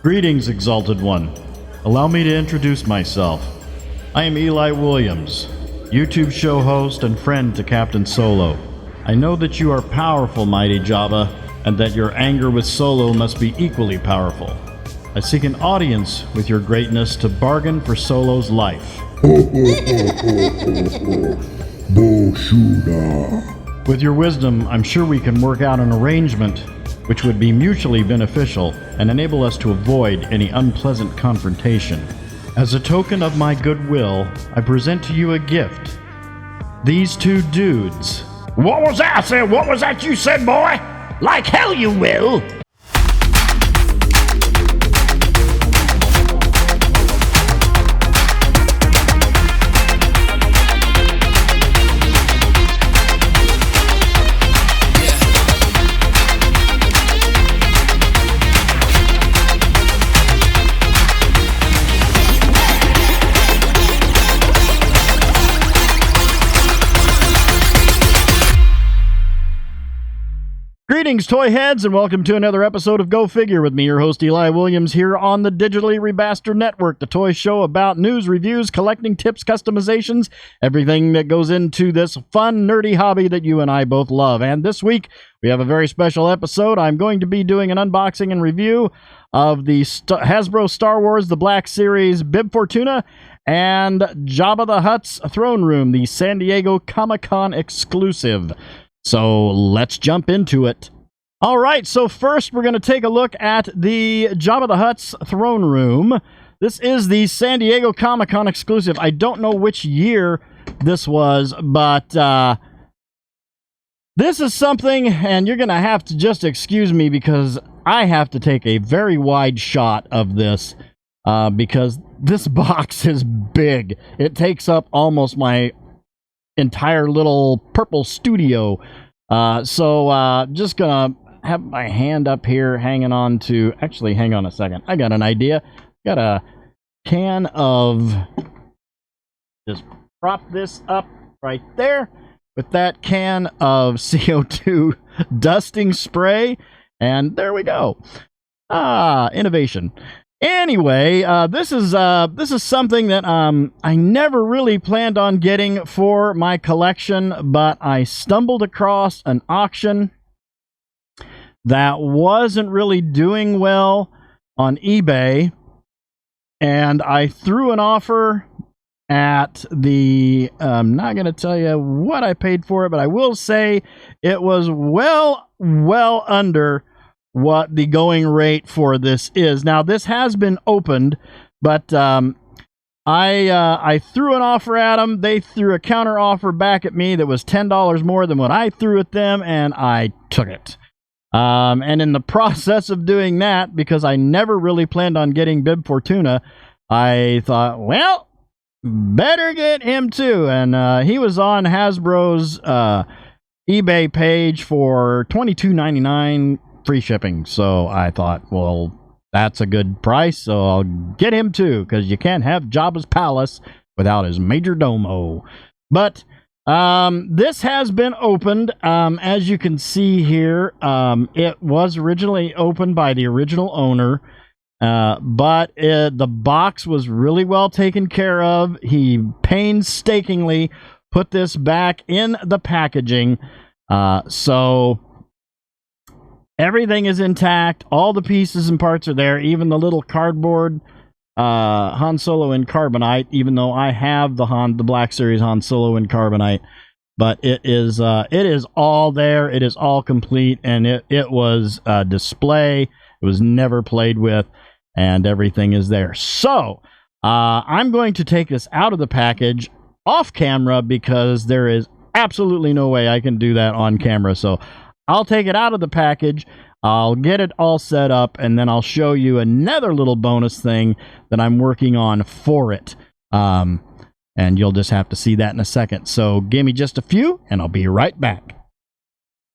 Greetings, Exalted One. Allow me to introduce myself. I am Eli Williams, YouTube show host and friend to Captain Solo. I know that you are powerful, mighty Jabba, and that your anger with Solo must be equally powerful. I seek an audience with your greatness to bargain for Solo's life. With your wisdom, I'm sure we can work out an arrangement which would be mutually beneficial and enable us to avoid any unpleasant confrontation. As a token of my goodwill, I present to you a gift. These two dudes. What was that? I said, what was that you said, boy? Like hell you will! Greetings, toy heads, and welcome to another episode of Go Figure with me, your host Eli Williams, here on the Digitally Rebastard Network, the toy show about news, reviews, collecting tips, customizations, everything that goes into this fun, nerdy hobby that you and I both love. And this week, we have a very special episode. I'm going to be doing an unboxing and review of the Hasbro Star Wars The Black Series Bib Fortuna and Jabba the Hutt's Throne Room, the San Diego Comicon exclusive. So let's jump into it. All right, so first we're going to take a look at the Jabba the Hutt's Throne Room. This is the San Diego Comic-Con exclusive. I don't know which year this was, but this is something, and you're going to have to just excuse me because I have to take a very wide shot of this because this box is big. It takes up almost my entire little purple studio. So just gonna have my hand up here hanging on to, actually hang on a second, I got an idea. Got a can of, just prop this up right there with that can of CO2 dusting spray, and there we go. Innovation. Anyway, this is something that I never really planned on getting for my collection, but I stumbled across an auction that wasn't really doing well on eBay, and I threw an offer at the, I'm not going to tell you what I paid for it, but I will say it was well under what the going rate for this is. Now, this has been opened, but I threw an offer at them. They threw a counter offer back at me that was $10 more than what I threw at them, and I took it. And in the process of doing that, because I never really planned on getting Bib Fortuna, I thought, well, better get him too. And he was on Hasbro's eBay page for $22.99 free shipping. So I thought, well, that's a good price, so I'll get him too, because you can't have Jabba's palace without his major domo. But this has been opened. As you can see here, it was originally opened by the original owner, but the box was really well taken care of. He painstakingly put this back in the packaging, so everything is intact. All the pieces and parts are there. Even the little cardboard Han Solo in carbonite, even though I have the Black Series Han Solo in carbonite. But it is all there. It is all complete, and it was a display. It was never played with, and everything is there. So I'm going to take this out of the package off camera because there is absolutely no way I can do that on camera. So I'll take it out of the package, I'll get it all set up, and then I'll show you another little bonus thing that I'm working on for it. And you'll just have to see that in a second. So give me just a few, and I'll be right back.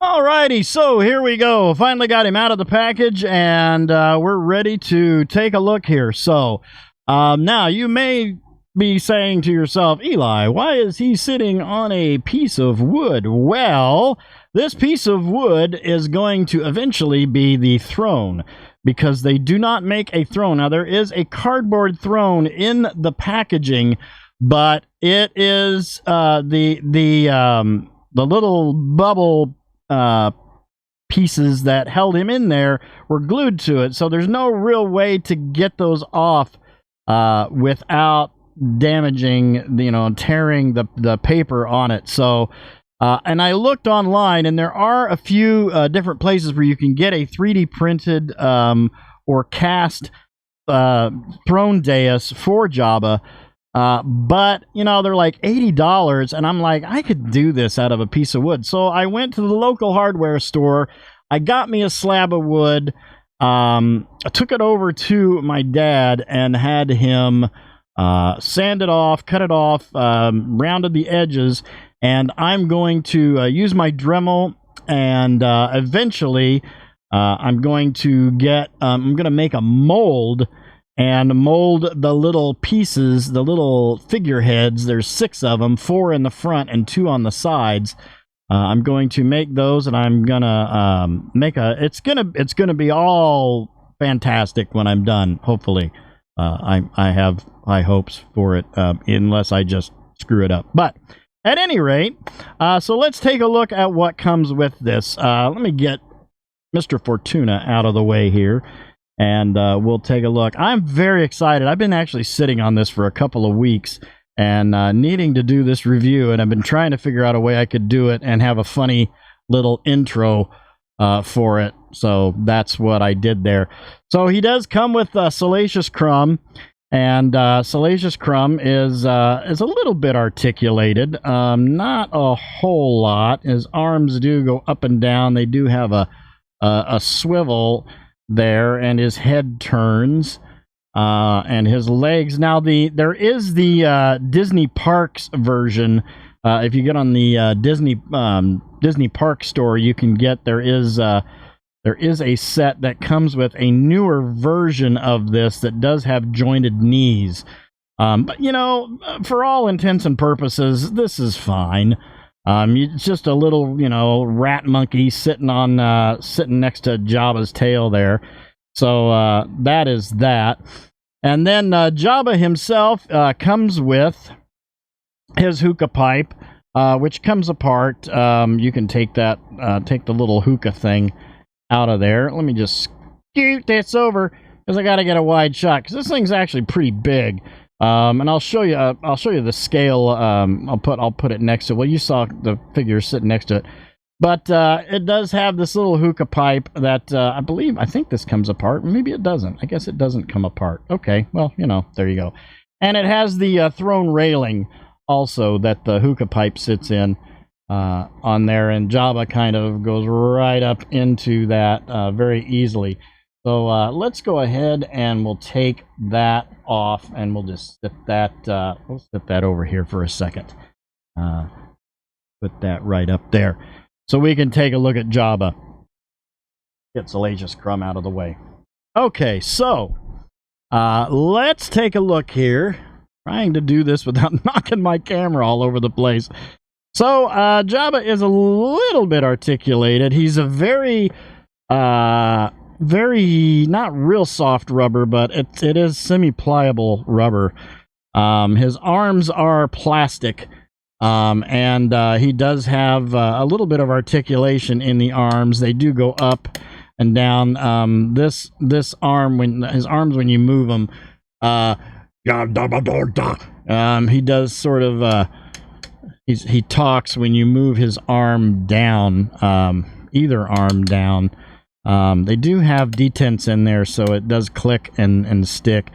Alrighty, so here we go. Finally got him out of the package, and we're ready to take a look here. So now you may be saying to yourself, Eli, why is he sitting on a piece of wood? Well, this piece of wood is going to eventually be the throne. because they do not make a throne. Now, there is a cardboard throne in the packaging, but it is the little bubble pieces that held him in there were glued to it, so there's no real way to get those off without damaging, tearing the paper on it. So and I looked online, and there are a few different places where you can get a 3D printed or cast throne dais for Jabba. But, they're like $80, and I'm like, I could do this out of a piece of wood. So I went to the local hardware store. I got me a slab of wood. I took it over to my dad and had him sand it off, cut it off, rounded the edges, and I'm going to use my Dremel, and eventually I'm going to make a mold and mold the little pieces, the little figureheads. There's 6 of them, 4 in the front and 2 on the sides. I'm going to make those, and I'm gonna it's gonna be all fantastic when I'm done. Hopefully, I have high hopes for it, unless I just screw it up. But at any rate, so let's take a look at what comes with this. Let me get Mr. Fortuna out of the way here, and we'll take a look. I'm very excited. I've been actually sitting on this for a couple of weeks and needing to do this review, and I've been trying to figure out a way I could do it and have a funny little intro for it. So that's what I did there. So he does come with Salacious Crumb, and Salacious Crumb is a little bit articulated, not a whole lot. His arms do go up and down. They do have a swivel there, and his head turns, and his legs. Now there is the Disney Parks version. If you get on the Disney Park store, you can get there is a set that comes with a newer version of this that does have jointed knees. But for all intents and purposes, this is fine. It's just a little, rat monkey sitting next to Jabba's tail there. So that is that. And then Jabba himself comes with his hookah pipe, which comes apart. You can take the little hookah thing out of there. Let me just scoot this over, because I got to get a wide shot, because this thing's actually pretty big. And I'll show you the scale. I'll put it next to it. Well, you saw the figure sitting next to it, but it does have this little hookah pipe that I think this comes apart. Maybe it doesn't. I guess it doesn't come apart. Okay, well, there you go. And it has the throne railing also that the hookah pipe sits in on there, and Jabba kind of goes right up into that very easily. So let's go ahead and we'll take that off, and we'll just sit that over here for a second. Put that right up there, so we can take a look at Jabba. Get Salacious Crumb out of the way. Okay, so let's take a look here. Trying to do this without knocking my camera all over the place. So Jabba is a little bit articulated. He's a very not real soft rubber, but it is semi-pliable rubber. His arms are plastic, and he does have a little bit of articulation in the arms. They do go up and down. This arm, when you move them, he does sort of he talks when you move his arm down, either arm down. They do have detents in there, so it does click and stick.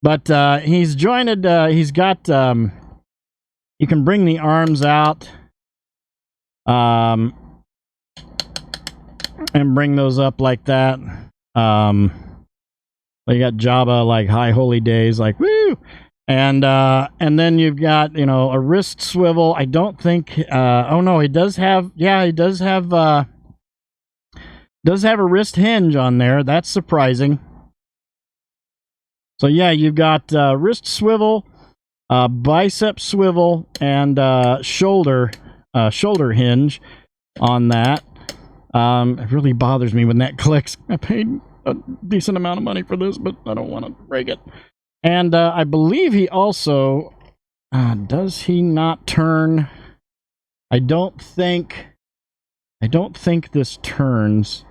But he's jointed. He's got. You can bring the arms out, and bring those up like that. You got Jabba like high holy days, like woo, and then you've got a wrist swivel. I don't think. Oh no, he does have. Yeah, he does have. Does have a wrist hinge on there. That's surprising. So yeah, you've got wrist swivel, bicep swivel, and shoulder hinge on that. It really bothers me when that clicks. I paid a decent amount of money for this, but I don't want to break it. And I believe he also... does he not turn... I don't think this turns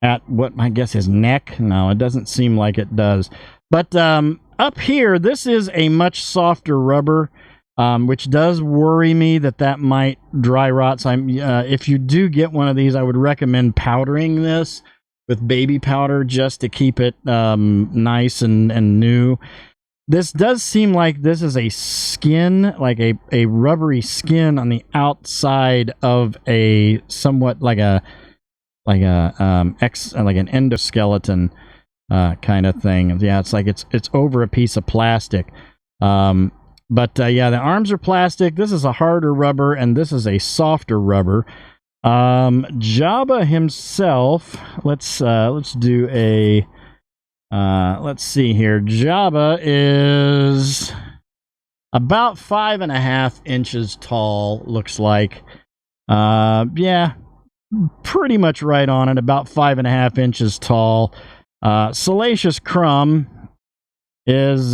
at what I guess his neck. No, it doesn't seem like it does. But up here, this is a much softer rubber, which does worry me that might dry rot. So if you do get one of these, I would recommend powdering this with baby powder just to keep it nice and new. This does seem like this is a skin, like a rubbery skin on the outside of a somewhat like an endoskeleton kind of thing. Yeah, it's like it's over a piece of plastic. But yeah, the arms are plastic. This is a harder rubber, and this is a softer rubber. Jabba himself. Let's do a. Let's see here. Jabba is about 5.5 inches tall, looks like. Yeah, pretty much right on it, about 5.5 inches tall. Salacious Crumb is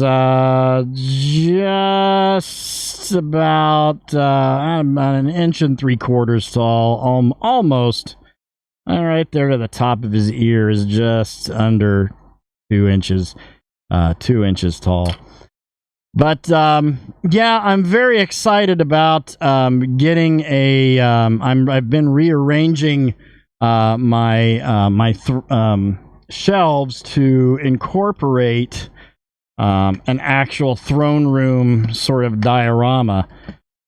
just about 1 3/4 inches tall, almost right there to the top of his ear is just under 2 inches, 2 inches tall. But yeah, I'm very excited about getting a. I've been rearranging my shelves to incorporate an actual throne room sort of diorama,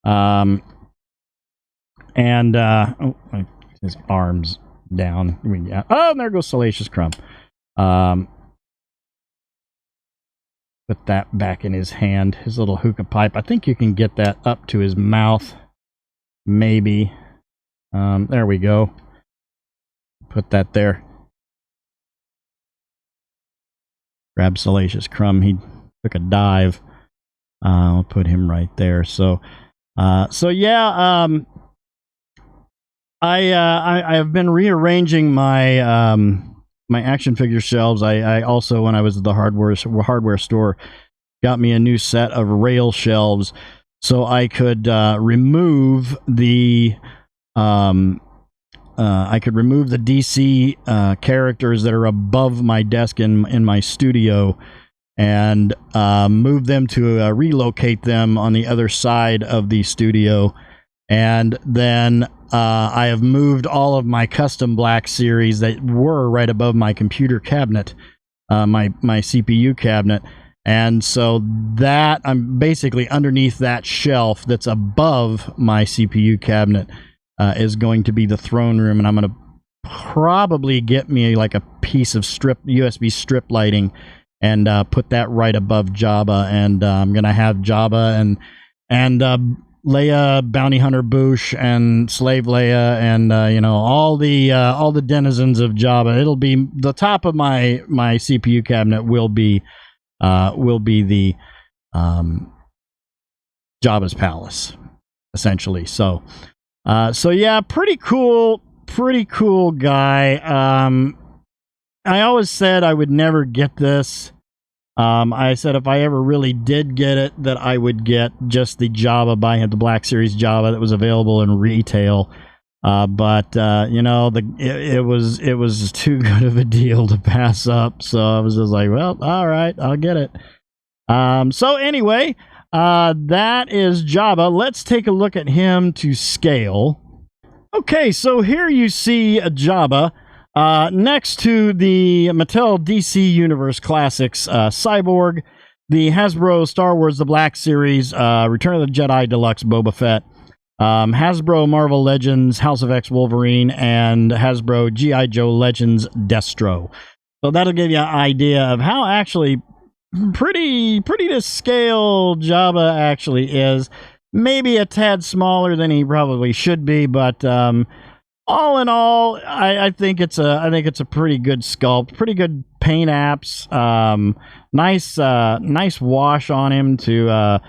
and his arms down. Oh, and there goes Salacious Crumb. Put that back in his hand, his little hookah pipe. I think you can get that up to his mouth, maybe. There we go. Put that there. Grab Salacious Crumb. He took a dive. I'll put him right there. So yeah. I have been rearranging my my action figure shelves. I also, when I was at the hardware store, got me a new set of rail shelves so I could remove the DC characters that are above my desk in my studio, and move them to relocate them on the other side of the studio. And then I have moved all of my custom Black Series that were right above my computer cabinet, my CPU cabinet. And so that I'm basically underneath that shelf that's above my CPU cabinet is going to be the throne room. And I'm going to probably get me like a piece of USB strip lighting and put that right above Jabba. And I'm going to have Jabba and Leia, Bounty Hunter Boosh, and Slave Leia, and you know, all the denizens of Jabba. It'll be the top of my CPU cabinet will be the Jabba's palace, essentially. So yeah, pretty cool guy. I always said I would never get this. I said if I ever really did get it, that I would get just the Jabba by the Black Series Jabba that was available in retail. But you know, it was too good of a deal to pass up. So I was just like, well, all right, I'll get it. So anyway, that is Jabba. Let's take a look at him to scale. Okay, so here you see a Jabba. Next to the Mattel DC Universe Classics Cyborg, the Hasbro Star Wars The Black Series Return of the Jedi Deluxe Boba Fett, Hasbro Marvel Legends House of X Wolverine, and Hasbro G.I. Joe Legends Destro. So that'll give you an idea of how actually pretty to scale Jabba actually is. Maybe a tad smaller than he probably should be, but all in all, I think it's a pretty good sculpt, pretty good paint apps, nice wash on him to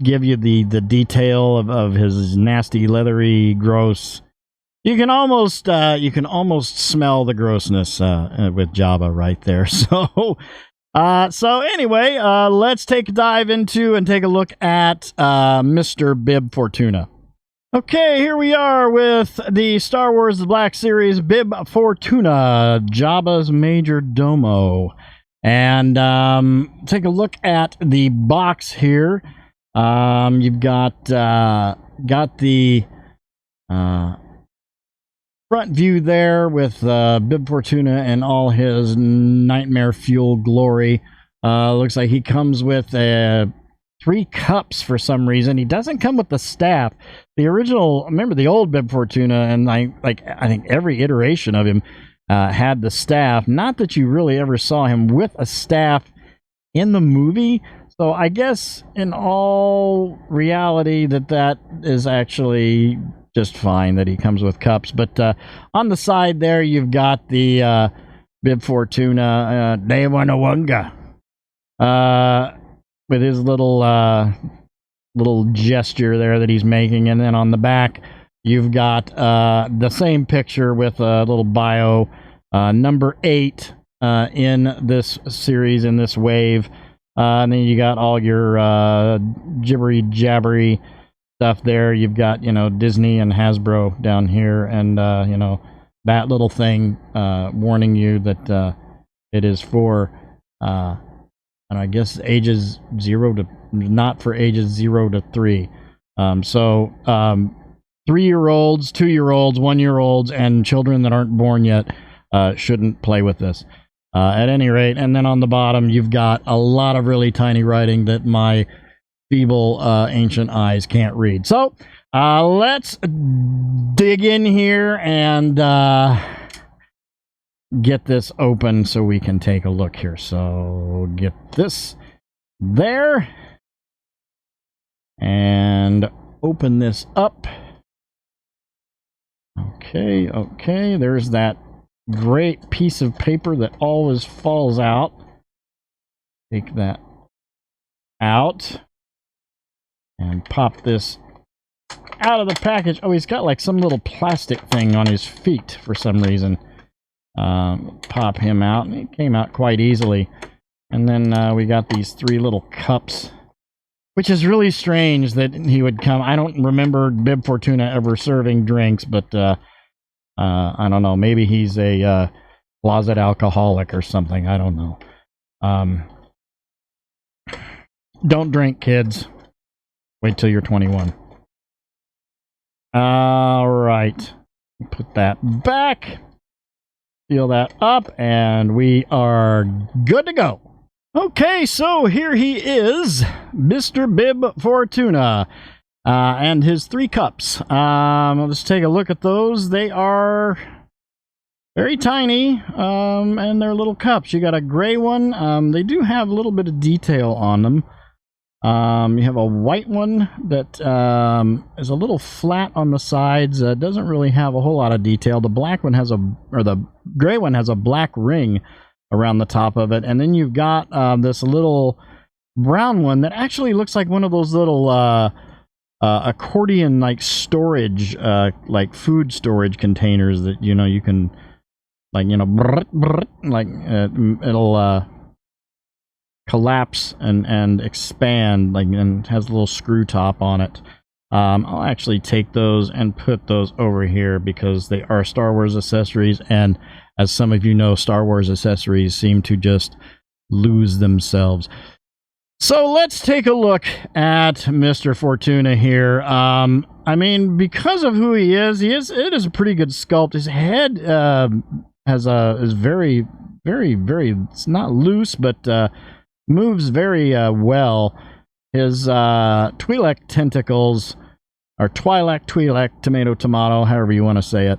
give you the detail of his nasty, leathery, gross, You can almost smell the grossness with Jabba right there. So anyway, let's take a dive into and take a look at Mr. Bib Fortuna. Okay, here we are with the Star Wars The Black Series Bib Fortuna, Jabba's Major Domo. And take a look at the box here. You've got the front view there with Bib Fortuna and all his nightmare fuel glory. Looks like he comes with 3 cups for some reason. He doesn't come with the staff. The original, remember the old Bib Fortuna, and I think every iteration of him had the staff. Not that you really ever saw him with a staff in the movie. So I guess in all reality that is actually just fine that he comes with cups. But on the side there, you've got the Bib Fortuna Dewanawanga with his little gesture there that he's making. And then on the back, you've got the same picture with a little bio, number 8 in this series, in this wave. And then you got all your jibbery jabbery stuff there. You've got, Disney and Hasbro down here, and that little thing warning you that it is for and I guess ages 0 to, not for ages 0 to 3. 3-year-olds, 2-year-olds, 1-year-olds, and children that aren't born yet shouldn't play with this. At any rate, and then on the bottom, you've got a lot of really tiny writing that my feeble ancient eyes can't read. So let's dig in here and get this open so we can take a look here. So get this there and open this up. Okay, there's that great piece of paper that always falls out. Take that out and pop this out of the package. Oh, he's got like some little plastic thing on his feet for some reason. Pop him out, and it came out quite easily. And then we got these 3 little cups, which is really strange that he would come. I don't remember Bib Fortuna ever serving drinks, but I don't know. Maybe he's a closet alcoholic or something. I don't know. Don't drink, kids. Wait till you're 21. All right. Put that back. Seal that up, and we are good to go. Okay, so here he is, Mr. Bib Fortuna. And his 3 cups. Let's take a look at those. They are very tiny, and they're little cups. You got a gray one. They do have a little bit of detail on them. You have a white one that is a little flat on the sides. Doesn't really have a whole lot of detail. The black one has the gray one has a black ring around the top of it, and then you've got this little brown one that actually looks like one of those little accordion like storage, like food storage containers that you can it'll collapse and expand, and has a little screw top on it. I'll actually take those and put those over here because they are Star Wars accessories, and as some of you know, Star Wars accessories seem to just lose themselves. So let's take a look at Mr. Fortuna here. I mean, because of who he is, it is a pretty good sculpt. His head is very, very, very, it's not loose, but moves very well. His Twi'lek tentacles, or Twi'lek, tomato, however you want to say it,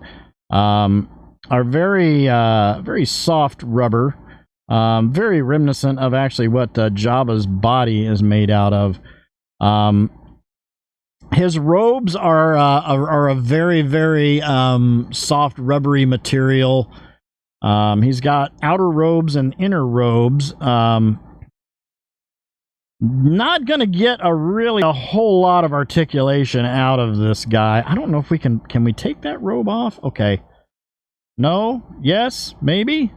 are very, very soft rubber. Very reminiscent of actually what Jabba's body is made out of. His robes are a very, very soft, rubbery material. He's got outer robes and inner robes. Not going to get a whole lot of articulation out of this guy. I don't know if we can we take that robe off? Okay. No? Yes? Maybe?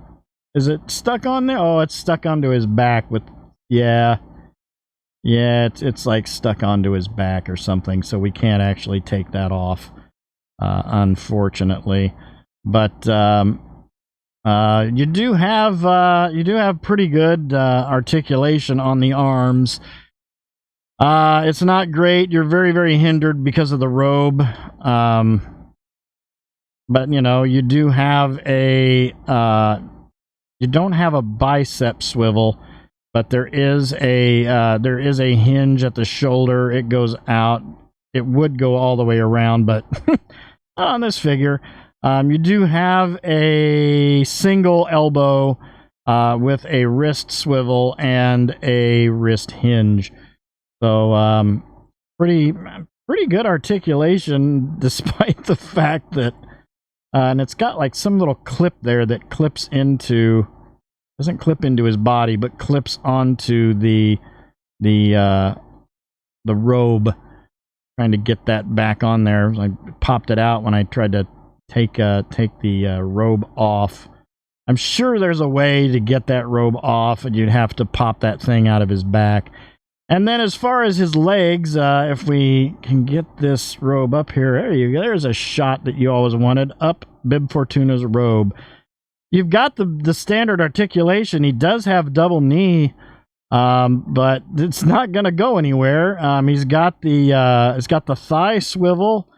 Is it stuck on there? Oh, it's stuck onto his back with, yeah. Yeah, it's like stuck onto his back or something, so we can't actually take that off, unfortunately. But, you do have pretty good articulation on the arms. It's not great. You're very, very hindered because of the robe. But you know, you do have a you don't have a bicep swivel, but there is a hinge at the shoulder. It goes out. It would go all the way around, but not on this figure. You do have a single elbow with a wrist swivel and a wrist hinge. So pretty good articulation, despite the fact that and it's got like some little clip there that clips into, doesn't clip into his body, but clips onto the robe. Trying to get that back on there. I popped it out when I tried to take the robe off. I'm sure there's a way to get that robe off, and you'd have to pop that thing out of his back. And then as far as his legs, if we can get this robe up here, there you go. There's a shot that you always wanted. Up Bib Fortuna's robe. You've got the standard articulation. He does have double knee, but it's not going to go anywhere. He's got the thigh swivel.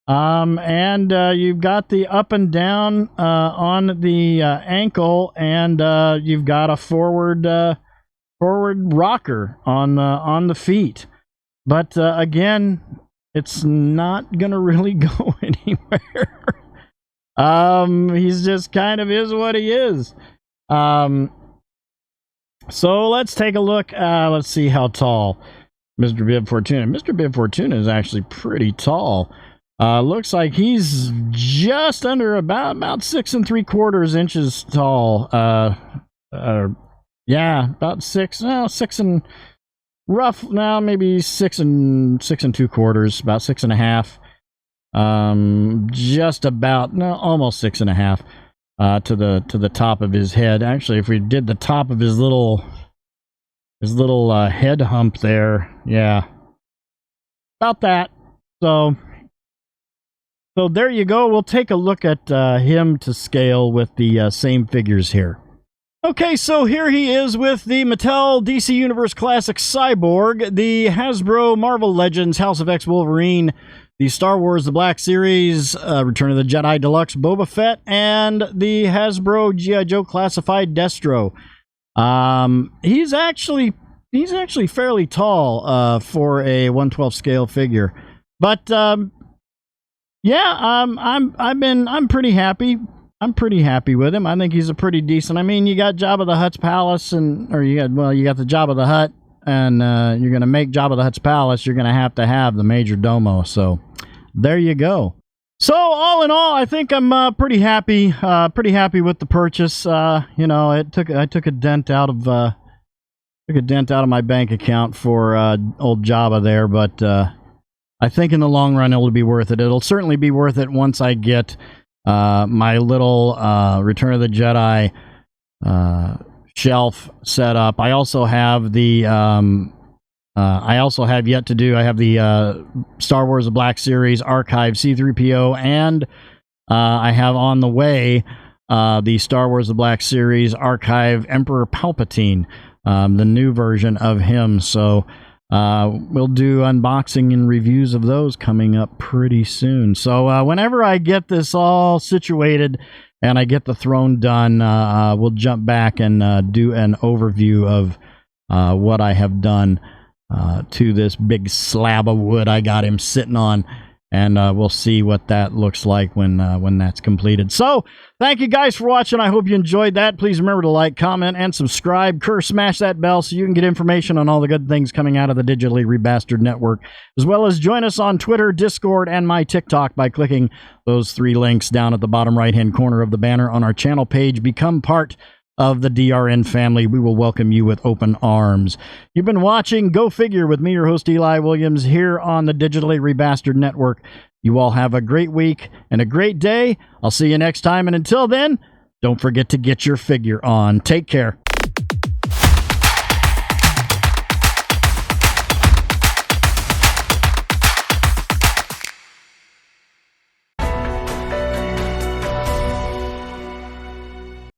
And you've got the up and down on the ankle, and you've got a forward rocker on the feet. But again, it's not gonna really go anywhere. He's just kind of is what he is. So let's take a look. Let's see how tall Mr. Bib Fortuna. Mr. Bib Fortuna is actually pretty tall. Looks like he's just under about 6 3/4 inches tall. Yeah, about 6 and rough now, maybe 6 and 2/4, about 6.5. Just about, no, almost 6.5 to the top of his head. Actually, if we did the top of his little head hump there, yeah, about that. So there you go. We'll take a look at him to scale with the same figures here. Okay, so here he is with the Mattel DC Universe Classic Cyborg, the Hasbro Marvel Legends House of X Wolverine, the Star Wars The Black Series, Return of the Jedi Deluxe Boba Fett, and the Hasbro G.I. Joe Classified Destro. He's actually fairly tall for a 1/12 scale figure, but yeah, I'm pretty happy. I'm pretty happy with him. I think he's a pretty decent. I mean, you got Jabba the Hutt's palace, you got the Jabba the Hutt, and you're gonna make Jabba the Hutt's palace. You're gonna have the Major Domo. So there you go. So all in all, I think I'm pretty happy. Pretty happy with the purchase. You know, I took a dent out of my bank account for old Jabba there, but I think in the long run it'll be worth it. It'll certainly be worth it once I get my little Return of the Jedi shelf set up. I also have the I have the Star Wars The Black Series Archive C-3PO, and I have on the way the Star Wars The Black Series Archive Emperor Palpatine, the new version of him. So we'll do unboxing and reviews of those coming up pretty soon. So whenever I get this all situated and I get the throne done, we'll jump back and do an overview of what I have done to this big slab of wood I got him sitting on. And we'll see what that looks like when that's completed. So, thank you guys for watching. I hope you enjoyed that. Please remember to like, comment, and subscribe. Smash that bell so you can get information on all the good things coming out of the Digitally Rebastard Network, as well as join us on Twitter, Discord, and my TikTok by clicking those 3 links down at the bottom right-hand corner of the banner on our channel page. Become part of the DRN family, we will welcome you with open arms. You've been watching Go Figure with me, your host Eli Williams, here on the Digitally Rebastard Network. You all have a great week and a great day. I'll see you next time, and until then, don't forget to get your figure on. Take care.